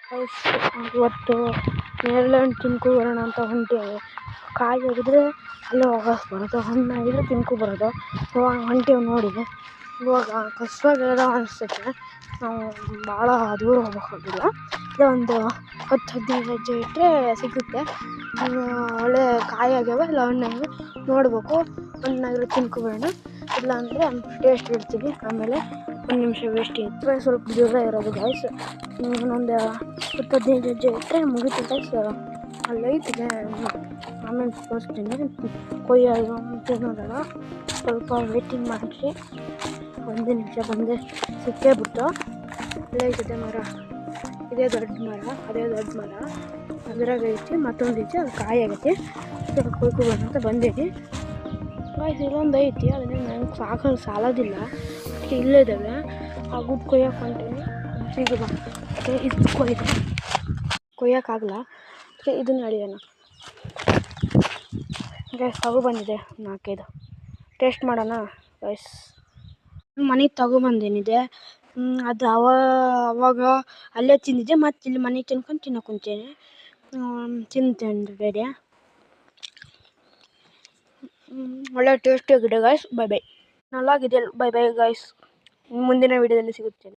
Guys ಇವತ್ತು ನೇರಳೆ ಹಣ್ಣು ತಿನ್ಕೊ ಬರೋಣ ಅಂತ ಹೊಂಟೀವಿ. ಕಾಯಿ ಆಗಿದ್ರೆ ಅಲ್ಲೇ ವಾಪಸ್ ಬರೋದು, ಹಣ್ಣಾಗಿದ್ರೆ ತಿನ್ಕೊ ಬರೋದು. ಇವಾಗ ಹೊಂಟೀವಿ ನೋಡಿ. ಇವಾಗ ಕಸವಾಗೆಲ್ಲ ಅನಿಸ್ತೈತೆ. ನಾವು ಭಾಳ ದೂರ ಹೋಗ್ಬೇಕಾಗಿಲ್ಲ, ಇಲ್ಲ ಒಂದು 10-15 ಹೆಜ್ಜೆ ಇಟ್ಟರೆ ಸಿಗುತ್ತೆ. ಒಳ್ಳೆ ಕಾಯಿ ಆಗ್ಯಾವ ಇಲ್ಲ ಹಣ್ಣಾಗ್ಯಾವ ನೋಡಬೇಕು. ಹಣ್ಣಾಗಿರೋ ತಿನ್ಕೊ ಬರೋಣ, ಇಲ್ಲ ಅಂದರೆ ಟೇಸ್ಟ್ ಇಡ್ತೀವಿ. ಆಮೇಲೆ ಒಂದು ನಿಮಿಷ ವೇಸ್ಟ್ ಇಟ್ಟರೆ ಸ್ವಲ್ಪ ದೂರ ಇರೋದು ಗೈಸ್. ಇನ್ನೊಂದು 10-15 ಹೆಜ್ಜೆ ಇಟ್ಟರೆ ಮುಗಿತು ಗೈಸ್. ಲೈಟಿಗೆ ಆಮೇಲೆ ತೋರಿಸ್ತೀನಿ. ಕೊಯ್ಯೋದು ತಿನ್ನೋದಲ್ಲ, ಸ್ವಲ್ಪ ವೇಟಿಂಗ್ ಮಾಡಿರಿ. ಒಂದು ನಿಮಿಷ ಬಂದೆ ಸಿಕ್ಕೇ ಬಿಟ್ಟು. ಲೈಟಿದೆ ಮರ, ಇದೇ ದೊಡ್ಡ ಮರ, ಅದೇ ದೊಡ್ಡ ಮರ, ಅದ್ರಾಗ ಐತಿ ಮತ್ತೊಂದು ಐತಿ, ಅದು ಕಾಯಿ ಆಗೈತಿ. ಕೊಯ್ಕೊಬರೋಣ ಅಂತ ಬಂದೀನಿ ಗೈಸ್. ಇಲ್ಲೊಂದು ಐತಿ, ಅದನ್ನ ನಂಗೆ ಸಾಕಲು ಸಾಲೋದಿಲ್ಲ, ಅದಕ್ಕೆ ಇಲ್ಲೇ ಇದ್ದಾವೆ. ಆ ಗುಡ್ ಕೊಯ್ಯಕ್ಕೆ ಹೊಂಟೀನಿ. ಸಿಗಲ್ಲ, ಇದು ಕೊಯ್ಯೋಕ್ಕಾಗಲ್ಲ, ಅದಕ್ಕೆ ಇದನ್ನು ಅಳಿಯೋಣ ಗೈಸ್. ತಗೊಬಂದಿದೆ 4-5 ಟೇಸ್ಟ್ ಮಾಡೋಣ ಗೈಸ್. ಮನೆಗೆ ತಗೊಬಂದೇನಿದೆ, ಅದು ಅವಾಗ ಅಲ್ಲೇ ತಿಂದಿದ್ದೆ. ಮತ್ತು ಇಲ್ಲಿ ಮನೆಗೆ ತಿನ್ಕೊಂಡು ತಿನ್ನೋಕೆ ಕುಂತೇನೆ. ತಿಂತೇನೆ ಬೇರೆ. ಒಳ್ಳೆ ಟೇಸ್ಟಿಯಾಗಿದೆ ಗೈಸ್. Bye bye. ನಲ್ಲಾಗಿದೆ. Bye bye guys. ಮುಂದಿನ ವೀಡಿಯೋದಲ್ಲಿ ಸಿಗುತ್ತೇನೆ.